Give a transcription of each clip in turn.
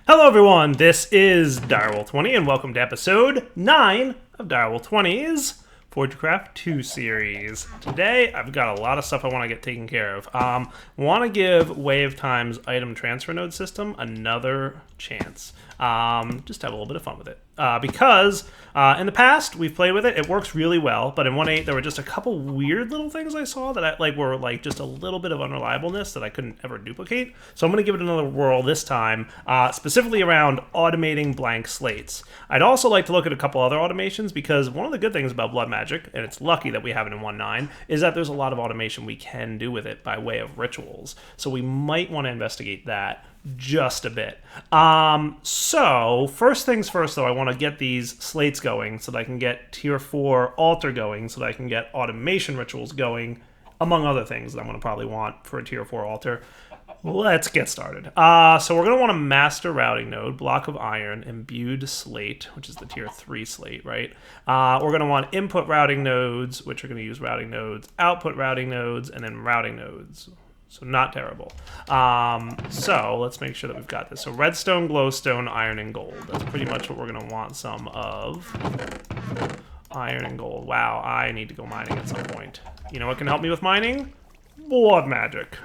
Hello everyone, this is Direwolf20 and welcome to episode 9 of Direwolf20's Forgecraft2 series. Today I've got a lot of stuff I want to get taken care of. Want to give Wave Time's item transfer node system another chance. Just have a little bit of fun with it. Because in the past we've played with it, it works really well, but in 1.8 there were just a couple weird little things I saw that were just a little bit of unreliableness that I couldn't ever duplicate. So I'm going to give it another whirl this time, specifically around automating blank slates. I'd also like to look at a couple other automations because one of the good things about Blood Magic, and it's lucky that we have it in 1.9, is that there's a lot of automation we can do with it by way of rituals. So we might want to investigate that just a bit. So first things first though, I want to get these slates going so that I can get tier 4 altar going, so that I can get automation rituals going, among other things that I'm going to probably want for a tier 4 altar. Let's get started. So we're going to want a master routing node, block of iron, imbued slate, which is the tier 3 slate, right? We're going to want input routing nodes, which are going to use routing nodes, output routing nodes, and then routing nodes. So not terrible. So let's make sure that we've got this. So redstone, glowstone, iron, and gold. That's pretty much what we're going to want some of. Iron and gold. Wow, I need to go mining at some point. You know what can help me with mining? Blood magic.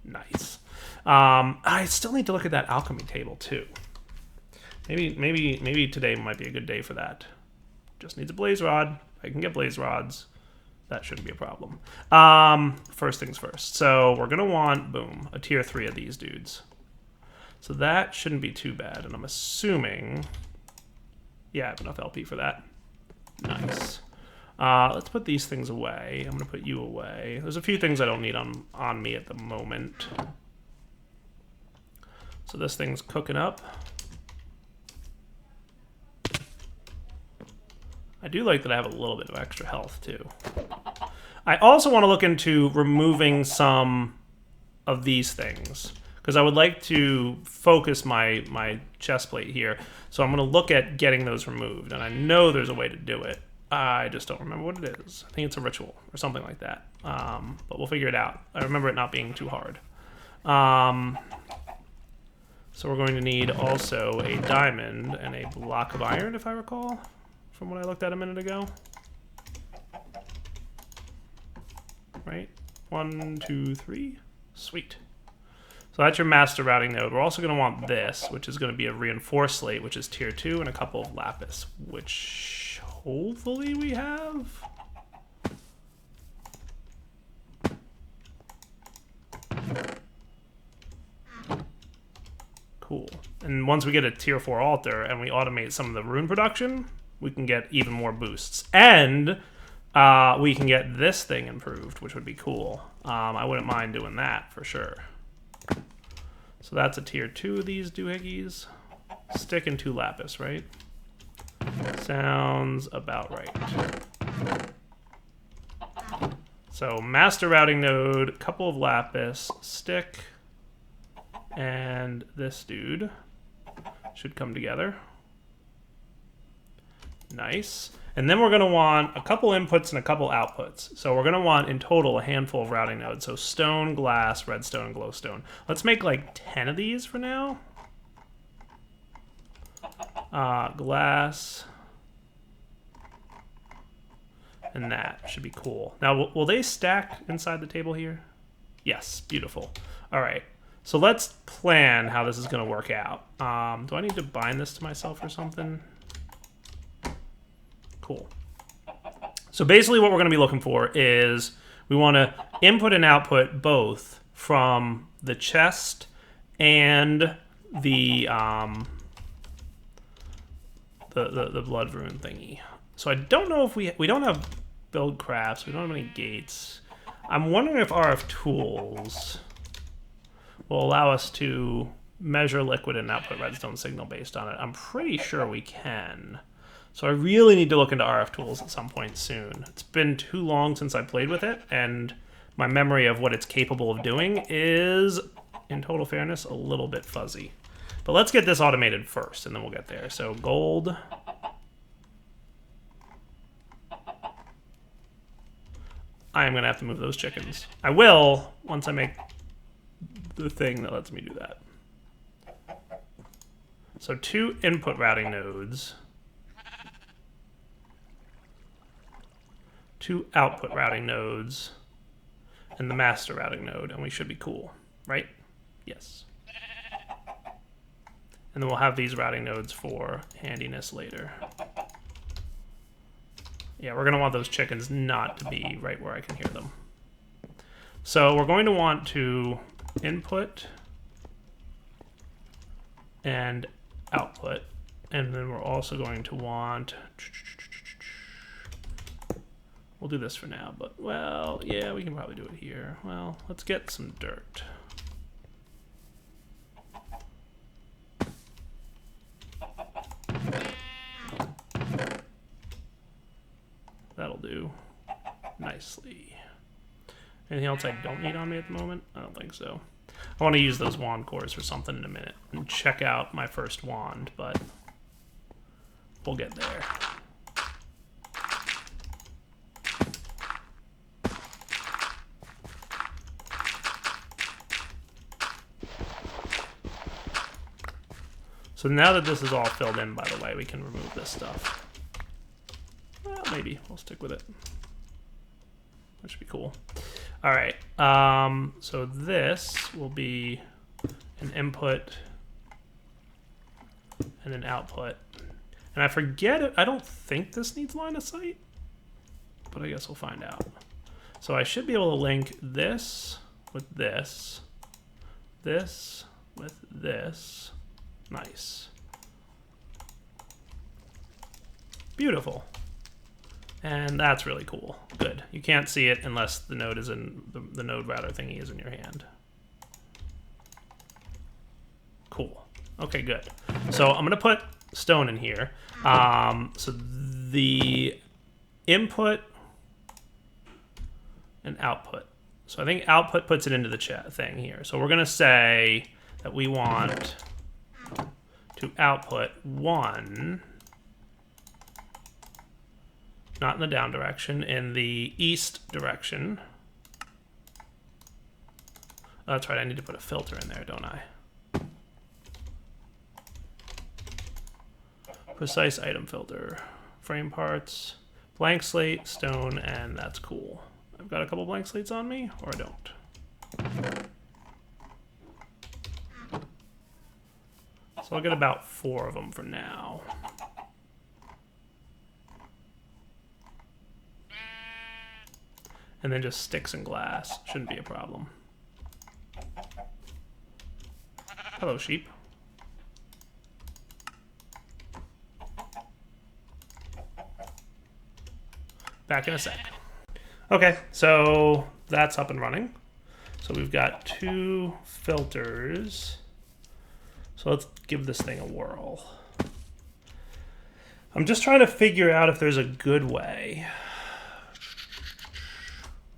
Nice. I still need to look at that alchemy table too. Maybe today might be a good day for that. Just needs a blaze rod. I can get blaze rods. That shouldn't be a problem. First things first. So we're going to want, boom, a tier 3 of these dudes. So that shouldn't be too bad. And I'm assuming, yeah, I have enough LP for that. Nice. Let's put these things away. I'm going to put you away. There's a few things I don't need on me at the moment. So this thing's cooking up. I do like that I have a little bit of extra health too. I also want to look into removing some of these things because I would like to focus my chest plate here. So I'm going to look at getting those removed, and I know there's a way to do it. I just don't remember what it is. I think it's a ritual or something like that. But we'll figure it out. I remember it not being too hard. So we're going to need also a diamond and a block of iron, if I recall, from what I looked at a minute ago. Right? 1, 2, 3. Sweet. So that's your master routing node. We're also going to want this, which is going to be a reinforced slate, which is tier 2, and a couple of lapis, which hopefully we have. Cool. And once we get a tier 4 altar and we automate some of the rune production, we can get even more boosts. And we can get this thing improved, which would be cool. I wouldn't mind doing that for sure. So that's a tier 2 of these doohickeys. Stick and 2 lapis, right? Sounds about right. So master routing node, couple of lapis, stick, and this dude should come together. Nice. And then we're going to want a couple inputs and a couple outputs. So we're going to want in total a handful of routing nodes. So stone, glass, redstone, and glowstone. Let's make like 10 of these for now. Glass. And that should be cool. Now, will they stack inside the table here? Yes, beautiful. All right. So let's plan how this is going to work out. Do I need to bind this to myself or something? Cool. So basically what we're going to be looking for is we want to input and output both from the chest and the blood rune thingy. So I don't know if we don't have build crafts, we don't have any gates. I'm wondering if RF tools will allow us to measure liquid and output redstone signal based on it. I'm pretty sure we can. So I really need to look into RF tools at some point soon. It's been too long since I played with it, and my memory of what it's capable of doing is, in total fairness, a little bit fuzzy. But let's get this automated first, and then we'll get there. So gold. I am going to have to move those chickens. I will, once I make the thing that lets me do that. So 2 input routing nodes, 2 output routing nodes, and the master routing node, and we should be cool, right? Yes. And then we'll have these routing nodes for handiness later. Yeah, we're going to want those chickens not to be right where I can hear them. So we're going to want to input and output, and then we're also going to want, we'll do this for now, but well, yeah, we can probably do it here. Well, let's get some dirt. That'll do nicely. Anything else I don't need on me at the moment? I don't think so. I want to use those wand cores for something in a minute and check out my first wand, but we'll get there. So now that this is all filled in, by the way, we can remove this stuff. Well, maybe we'll stick with it. That should be cool. All right, so this will be an input and an output. And I forget it, I don't think this needs line of sight, but I guess we'll find out. So I should be able to link this with this, this with this. Nice. Beautiful. And that's really cool. Good. You can't see it unless the node is in the node router thingy is in your hand. Cool. Okay, good. So I'm gonna put stone in here. So the input and output. So I think output puts it into the chat thing here. So we're gonna say that we want to output 1. Not in the down direction, in the east direction. Oh, that's right, I need to put a filter in there, don't I? Precise item filter. Frame parts, blank slate, stone, and that's cool. I've got a couple blank slates on me, or I don't. So I'll get about 4 of them for now. And then just sticks and glass. Shouldn't be a problem. Hello, sheep. Back in a sec. Okay, so that's up and running. So we've got 2 filters. So let's give this thing a whirl. I'm just trying to figure out if there's a good way.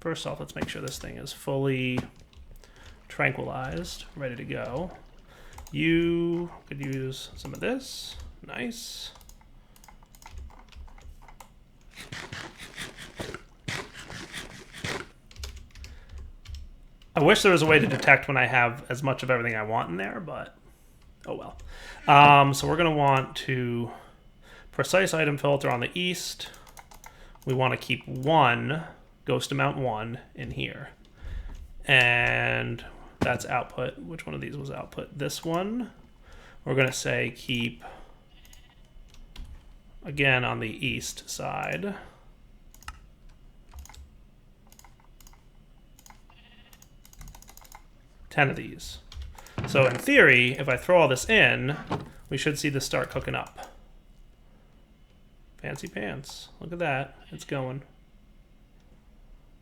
First off, let's make sure this thing is fully tranquilized, ready to go. You could use some of this. Nice. I wish there was a way to detect when I have as much of everything I want in there, but oh well. So we're going to want to precise item filter on the east. We want to keep 1 ghost amount 1 in here. And that's output. Which one of these was output? This one. We're going to say keep, again, on the east side. Ten of these. So in theory, if I throw all this in, we should see this start cooking up. Fancy pants. Look at that. It's going.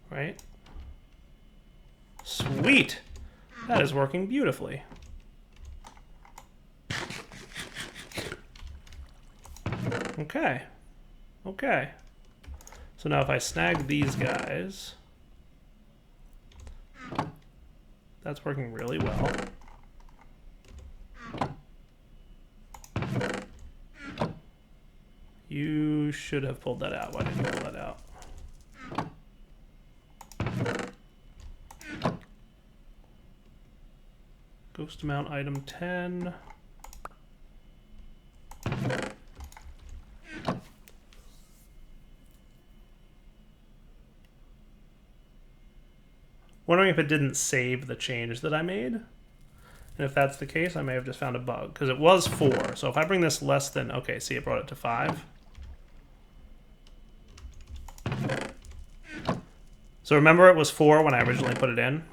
Right? Sweet! That is working beautifully. Okay. Okay. So now if I snag these guys, that's working really well. You should have pulled that out. Why didn't you pull that out? Ghost amount item 10. Wondering if it didn't save the change that I made. And if that's the case, I may have just found a bug. Because it was 4. So if I bring this less than... Okay, see, it brought it to 5. So remember it was 4 when I originally put it in?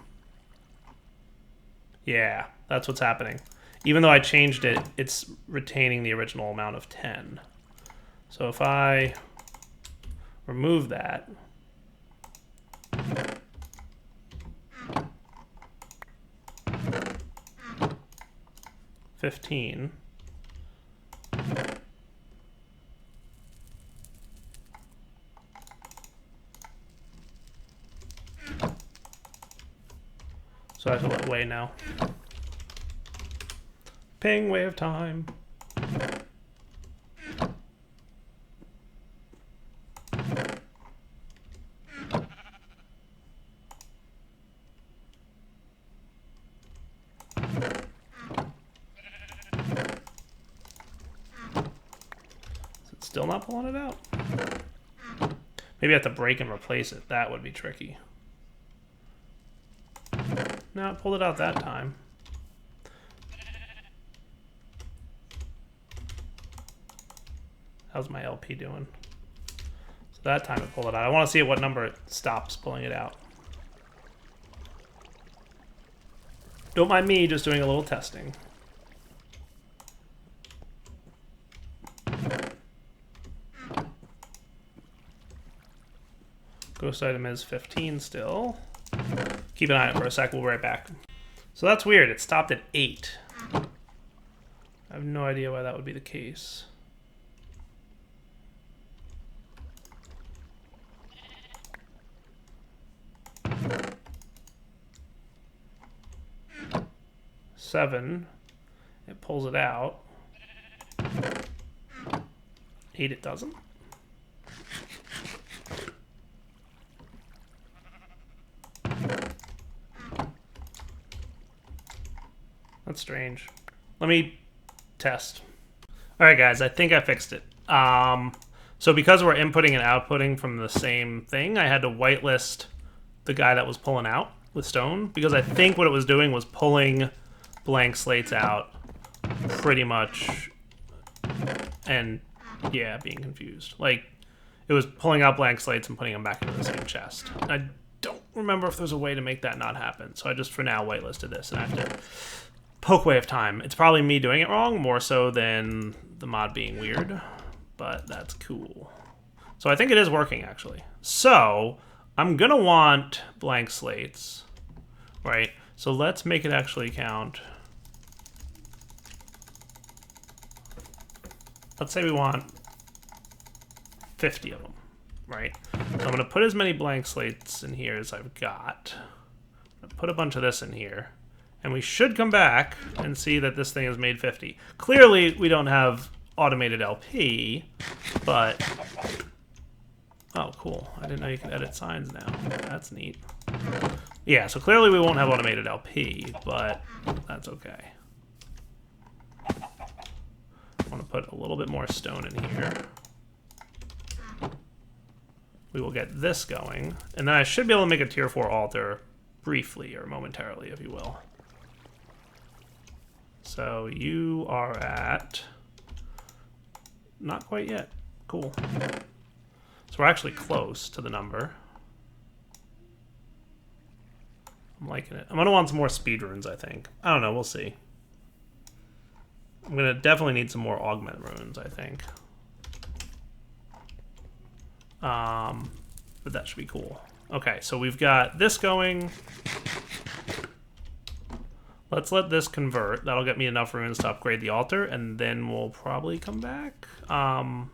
Yeah, that's what's happening. Even though I changed it, it's retaining the original amount of 10. So if I remove that... 15. So I have to let way now. Ping, way of time. Still not pulling it out? Maybe I have to break and replace it. That would be tricky. No, it pulled it out that time. How's my LP doing? So that time it pulled it out. I want to see at what number it stops pulling it out. Don't mind me just doing a little testing. Ghost item is 15 still. Keep an eye on it for a sec, we'll be right back. So that's weird, it stopped at 8. I have no idea why that would be the case. Seven, it pulls it out. 8, it doesn't. That's strange. Let me test. All right, guys, I think I fixed it. So because we're inputting and outputting from the same thing, I had to whitelist the guy that was pulling out with stone, because I think what it was doing was pulling blank slates out pretty much, and yeah, being confused. Like, it was pulling out blank slates and putting them back into the same chest. I don't remember if there's a way to make that not happen, so I just for now whitelisted this, and I have to poke way of time. It's probably me doing it wrong more so than the mod being weird, but that's cool. So I think it is working actually. So I'm gonna want blank slates, right? So let's make it actually count. Let's say we want 50 of them, right? So I'm gonna put as many blank slates in here as I've got. I'm gonna put a bunch of this in here. And we should come back and see that this thing has made 50. Clearly, we don't have automated LP, but... Oh, cool. I didn't know you could edit signs now. That's neat. Yeah, so clearly we won't have automated LP, but that's okay. I want to put a little bit more stone in here. We will get this going, and then I should be able to make a tier 4 altar briefly, or momentarily, if you will. So you are at... Not quite yet. Cool. So we're actually close to the number. I'm liking it. I'm going to want some more speed runes, I think. I don't know, we'll see. I'm going to definitely need some more augment runes, I think. But that should be cool. Okay, so we've got this going. Let's let this convert. That'll get me enough runes to upgrade the altar, and then we'll probably come back. Not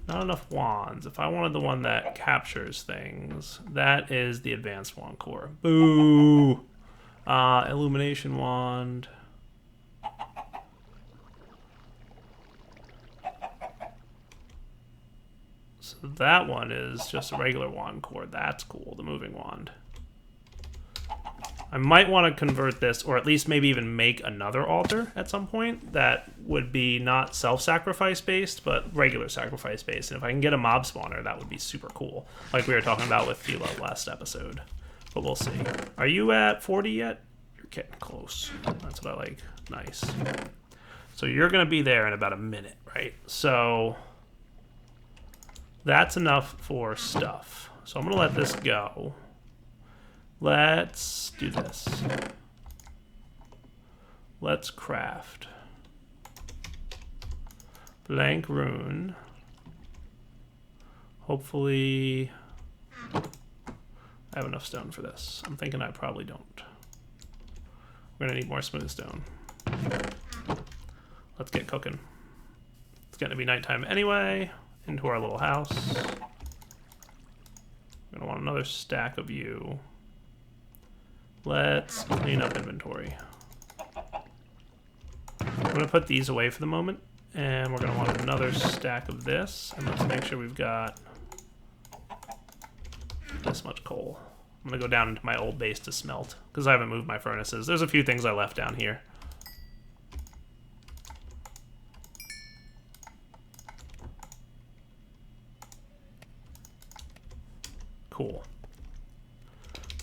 enough wands. If I wanted the one that captures things, that is the advanced wand core. Boo! Illumination wand. So that one is just a regular wand core. That's cool, the moving wand. I might want to convert this, or at least maybe even make another altar at some point that would be not self-sacrifice based, but regular sacrifice based. And if I can get a mob spawner, that would be super cool, like we were talking about with Philo last episode. but we'll see. Are you at 40 yet? You're getting close. That's what I like. Nice. So you're going to be there in about a minute, right? So that's enough for stuff. So I'm going to let this go. Let's do this. Let's craft. Blank rune. Hopefully I have enough stone for this. I'm thinking I probably don't. We're gonna need more smooth stone. Let's get cooking. It's gonna be nighttime anyway. Into our little house. We're gonna want another stack of you. Let's clean up inventory. I'm gonna put these away for the moment. And we're gonna want another stack of this. And let's make sure we've got this much coal. I'm gonna go down into my old base to smelt because I haven't moved my furnaces. There's a few things I left down here. Cool.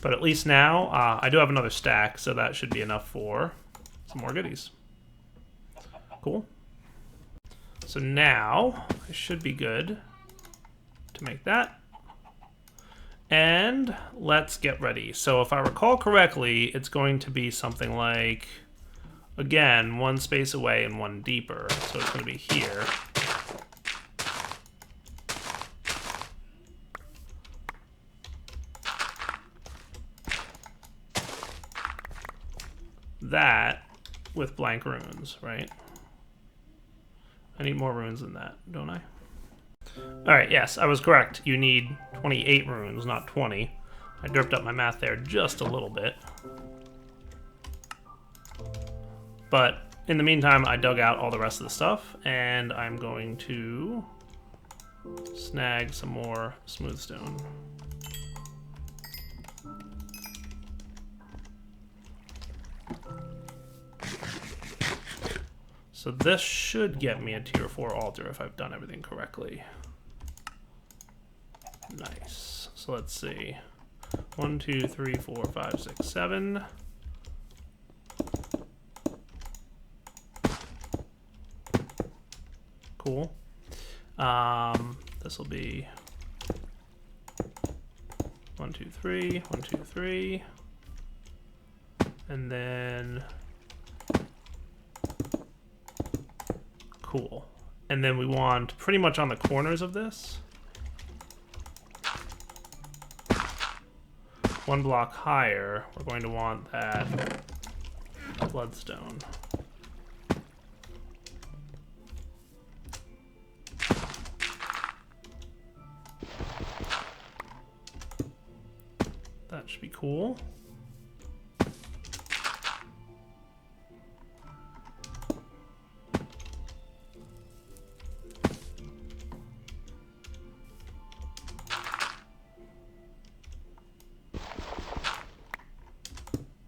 But at least now I do have another stack, so that should be enough for some more goodies. Cool. So now I should be good to make that. And let's get ready. So if I recall correctly, it's going to be something like, again, one space away and one deeper. So it's going to be here. That with blank runes, right? I need more runes than that, don't I? Alright, yes, I was correct. You need 28 runes, not 20. I derped up my math there just a little bit. But in the meantime, I dug out all the rest of the stuff, and I'm going to snag some more smooth stone. So this should get me a tier 4 altar if I've done everything correctly. Nice. So let's see. 1, 2, 3, 4, 5, 6, 7. Cool. This will be 1, 2, 3, 1, 2, 3. And then cool. And then we want pretty much on the corners of this. 1 block higher, we're going to want that bloodstone. That should be cool.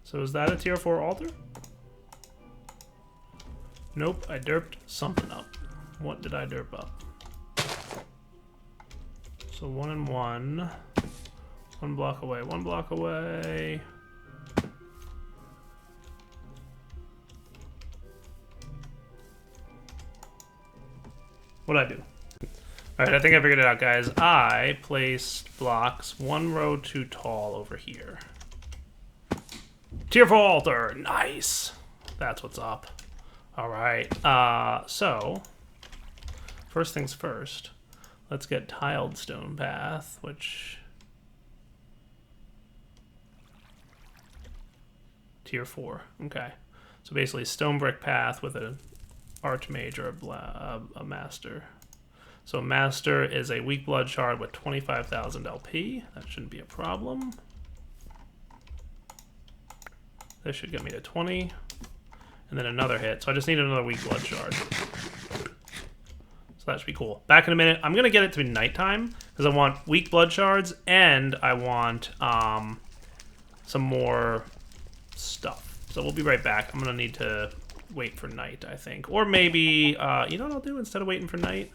So is that a tier 4 altar? Nope, I derped something up. What did I derp up? So 1 and 1. 1 block away, 1 block away. What'd I do? Alright, I think I figured it out, guys. I placed blocks 1 row too tall over here. Tier 4 altar, nice. That's what's up. All right. So first things first. Let's get tiled stone path, which tier 4. Okay. So basically, stone brick path with an archmage or a master. So master is a weak blood shard with 25,000 LP. That shouldn't be a problem. This should get me to 20. And then another hit. So I just need another weak blood shard. So that should be cool. Back in a minute. I'm going to get it to be nighttime because I want weak blood shards and I want some more stuff. So we'll be right back. I'm going to need to wait for night, I think. Or maybe, you know what I'll do instead of waiting for night?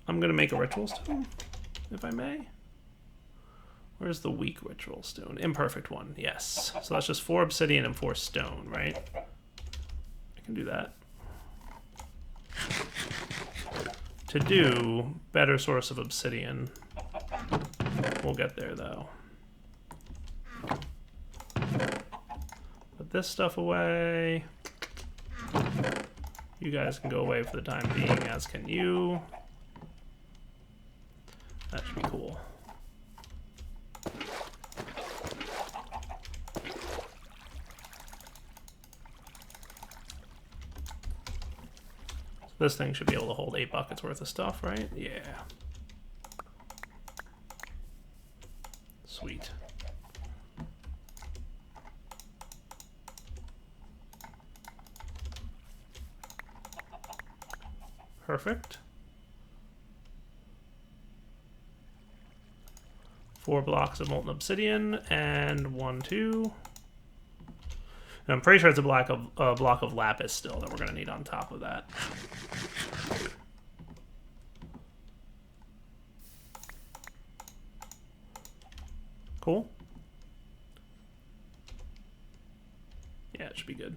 I'm going to make a ritual stone, if I may. Where's the weak ritual stone? Imperfect one, yes. So that's just 4 obsidian and 4 stone, right? I can do that. To do better source of obsidian. We'll get there though. Put this stuff away. You guys can go away for the time being, as can you. That should be cool. This thing should be able to hold 8 buckets worth of stuff, right? Yeah. Sweet. Perfect. 4 blocks of molten obsidian and 1, 2. And I'm pretty sure it's a block of lapis still that we're going to need on top of that. Cool. Yeah, it should be good.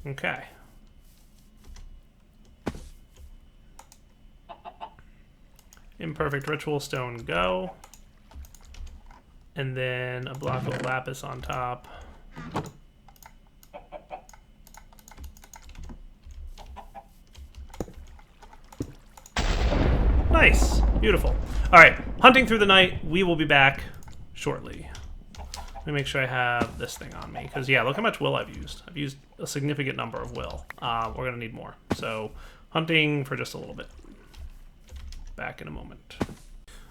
Okay. Imperfect ritual stone, go. And then a block of lapis on top. Nice. Beautiful. All right. Hunting through the night. We will be back shortly. Let me make sure I have this thing on me. Because, yeah, look how much will I've used. I've used a significant number of will. We're going to need more. So, hunting for just a little bit. Back in a moment.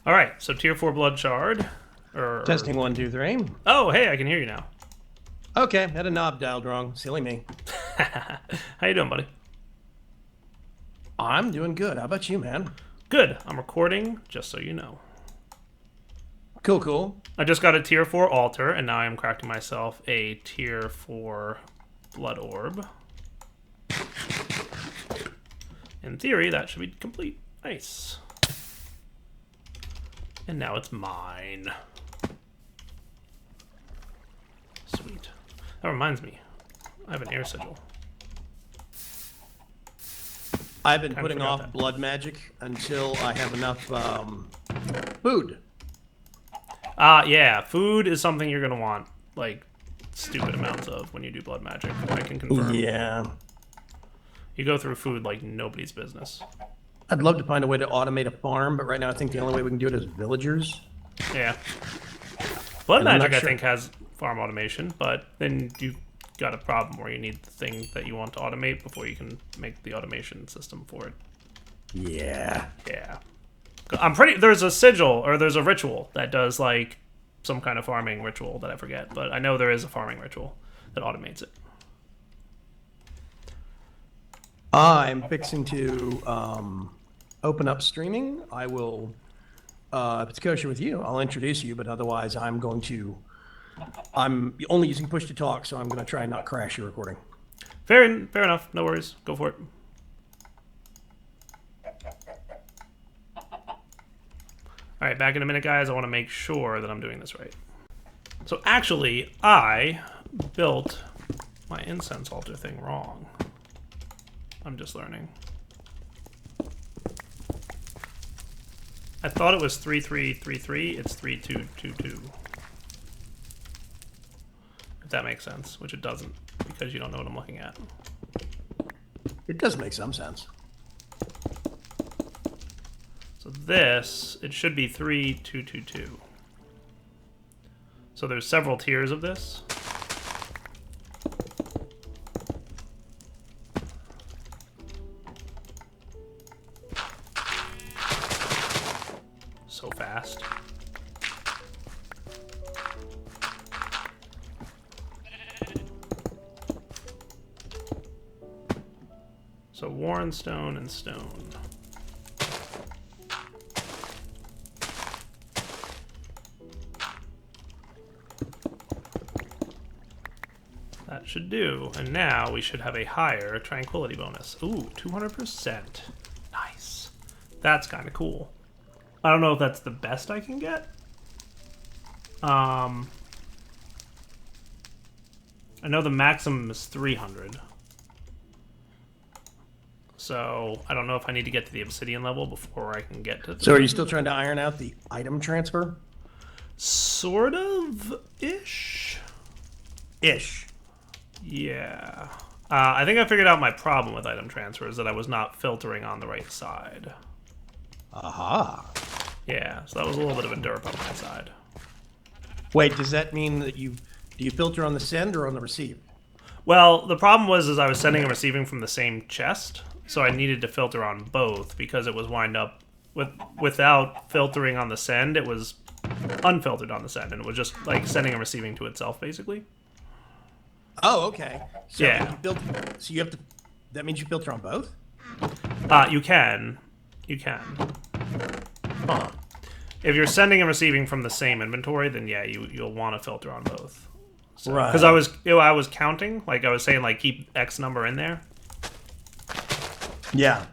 All right. So, tier 4 blood shard. Testing 1, 2, 3. Oh, hey, I can hear you now. Okay, had a knob dialed wrong. Silly me. How you doing, buddy? I'm doing good. How about you, man? Good. I'm recording, just so you know. Cool, cool. I just got a tier 4 altar, and now I am crafting myself a tier 4 blood orb. In theory, that should be complete. Nice. And now it's mine. Sweet. That reminds me, I have an air sigil. I've been putting off blood magic until I have enough food. Yeah, food is something you're gonna want, like, stupid amounts of when you do blood magic. I can confirm. Yeah. You go through food like nobody's business. I'd love to find a way to automate a farm, but right now I think the only way we can do it is villagers. Yeah. Blood magic, I think, has farm automation, but then you got a problem where you need the thing that you want to automate before you can make the automation system for it. Yeah. Yeah. There's a sigil, or there's a ritual that does, like, some kind of farming ritual that I forget, but I know there is a farming ritual that automates it. I'm fixing to open up streaming. I will, if it's kosher with you, I'll introduce you, but otherwise I'm only using push to talk, so I'm going to try and not crash your recording. Fair enough. No worries. Go for it. All right, back in a minute, guys. I want to make sure that I'm doing this right. So actually, I built my incense altar thing wrong. I'm just learning. I thought it was 3333. It's 3222. If that makes sense, which it doesn't, because you don't know what I'm looking at. It does make some sense. So this, it should be 3222. So there's several tiers of this. So fast. So worn stone and stone. That should do. And now we should have a higher tranquility bonus. Ooh, 200%. Nice. That's kind of cool. I don't know if that's the best I can get. I know the maximum is 300. So I don't know if I need to get to the obsidian level before I can get to... So are you still trying to iron out the item transfer? Sort of-ish? Ish. Yeah. I think I figured out my problem with item transfer is that I was not filtering on the right side. Aha. Yeah, so that was a little bit of a derp on my side. Wait, does that mean that do you filter on the send or on the receive? Well, the problem was is I was sending and receiving from the same chest, so I needed to filter on both because it was wind up without filtering on the send. It was unfiltered on the send, and it was just like sending and receiving to itself, basically. Oh, okay. So Yeah. So you have to. That means you filter on both. You can. Huh. If you're sending and receiving from the same inventory, then yeah, you'll want to filter on both. So, Right. Because I was counting, like I was saying, like keep X number in there. Yeah.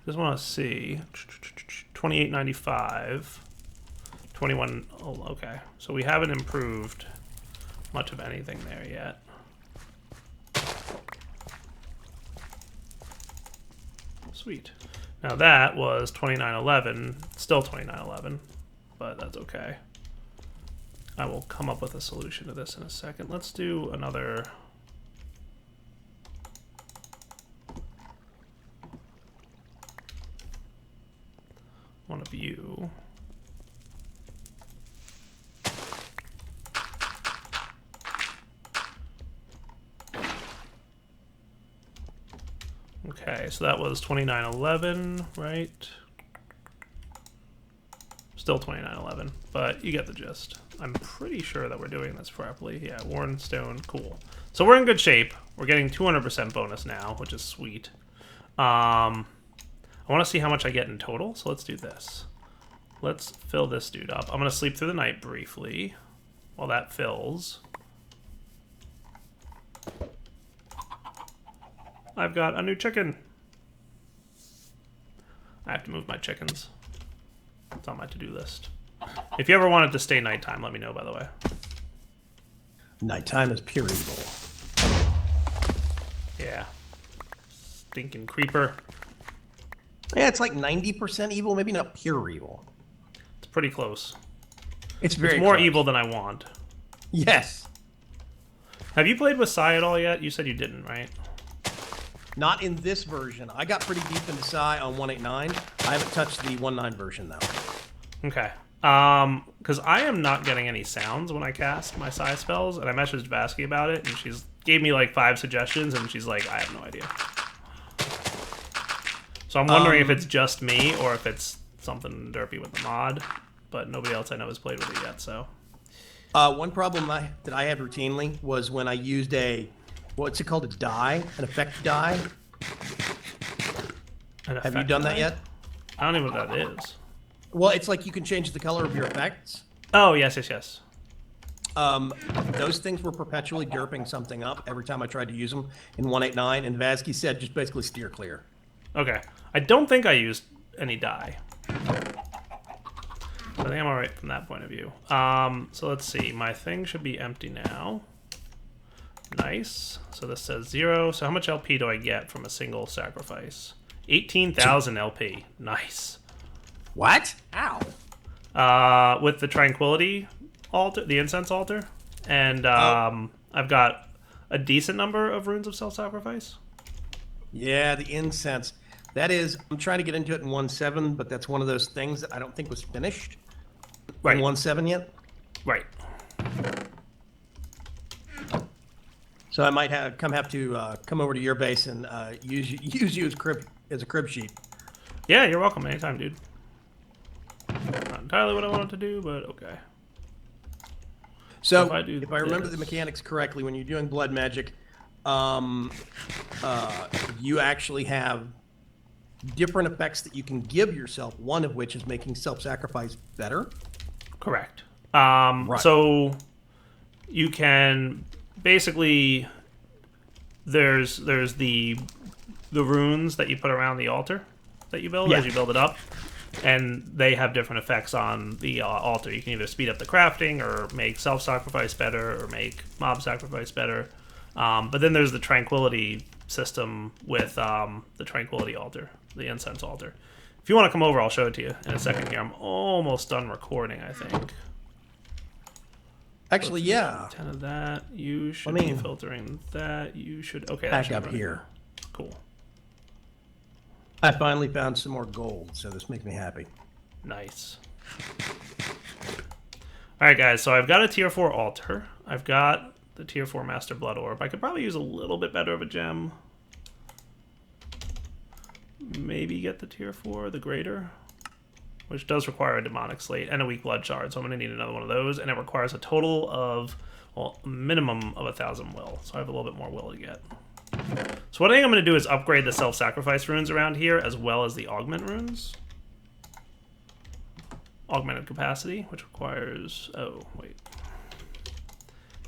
Just want to see 28.95, 21. Oh, okay. So we haven't improved much of anything there yet. Sweet. Now that was 29.11, still 29.11, but that's okay. I will come up with a solution to this in a second. Let's do another. One of you. Okay, so that was 29.11, right? Still 29.11, but you get the gist. I'm pretty sure that we're doing this properly. Yeah, worn stone, cool. So we're in good shape. We're getting 200% bonus now, which is sweet. I want to see how much I get in total, so let's do this. Let's fill this dude up. I'm going to sleep through the night briefly while that fills. I've got a new chicken. I have to move my chickens. It's on my to-do list. If you ever wanted to stay nighttime, let me know, by the way. Nighttime is pure evil. Yeah. Stinking creeper. Yeah, it's like 90% evil, maybe not pure evil. It's pretty close. It's very It's more close. evil than I want. Yes. Have you played with Psy at all yet? You said you didn't, right? Not in this version. I got pretty deep into Psi on 1.8.9. I haven't touched the 1.9 version, though. Okay. Because I am not getting any sounds when I cast my Psy spells, and I messaged Vasky about it, and she's gave me like 5 suggestions, and she's like, I have no idea. So I'm wondering if it's just me, or if it's something derpy with the mod, but nobody else I know has played with it yet, so. One problem that I had routinely was when I used what's it called? A dye? An effect dye? Have you done that yet? I don't even know what that is. Well, it's like you can change the color of your effects. Oh, yes, yes, yes. Those things were perpetually derping something up every time I tried to use them in 1.8.9, and Vasky said just basically steer clear. Okay. I don't think I used any dye. I think I'm alright from that point of view. So let's see. My thing should be empty now. Nice. So this says 0. So how much LP do I get from a single sacrifice? 18,000 LP. Nice. What? Ow. With the Tranquility altar, the Incense altar, and I've got a decent number of runes of self-sacrifice. Yeah, the incense. That is, I'm trying to get into it in 1.7, but that's one of those things that I don't think was finished Right. in 1.7 yet. Right. So I might have to come over to your base and use you as a crib sheet. Yeah, you're welcome anytime, dude. Not entirely what I wanted to do, but okay. So if I remember the mechanics correctly, when you're doing blood magic, you actually have different effects that you can give yourself, one of which is making self-sacrifice better. Correct. Right. So you can basically there's the runes that you put around the altar that you build as you build it up, and they have different effects on the altar. You can either speed up the crafting, or make self-sacrifice better, or make mob sacrifice better. But then there's the tranquility system with the tranquility altar, the incense altar. If you want to come over, I'll show it to you in a second here. I'm almost done recording, I think. Actually, yeah. 10 of that. You should be filtering that. You should... Okay, back up here. Cool. I finally found some more gold, so this makes me happy. Nice. Alright, guys, so I've got a tier 4 altar. I've got the tier 4 Master Blood Orb. I could probably use a little bit better of a gem. Maybe get the tier 4, the Greater, which does require a Demonic Slate and a Weak Blood Shard, so I'm going to need another one of those, and it requires a total of, well, a minimum of 1,000 will, so I have a little bit more will to get. So what I think I'm going to do is upgrade the self-sacrifice runes around here, as well as the augment runes. Augmented capacity, which requires... Oh, wait.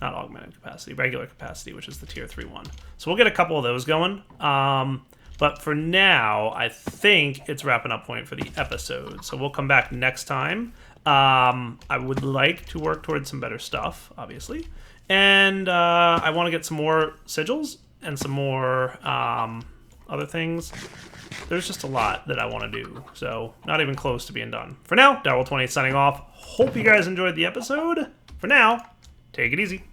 Not augmented capacity, regular capacity, which is the tier 3 one. So we'll get a couple of those going. But for now, I think it's wrapping up point for the episode. So we'll come back next time. I would like to work towards some better stuff, obviously. And I want to get some more sigils and some more other things. There's just a lot that I want to do. So not even close to being done. For now, Darwell20 signing off. Hope you guys enjoyed the episode. For now, take it easy.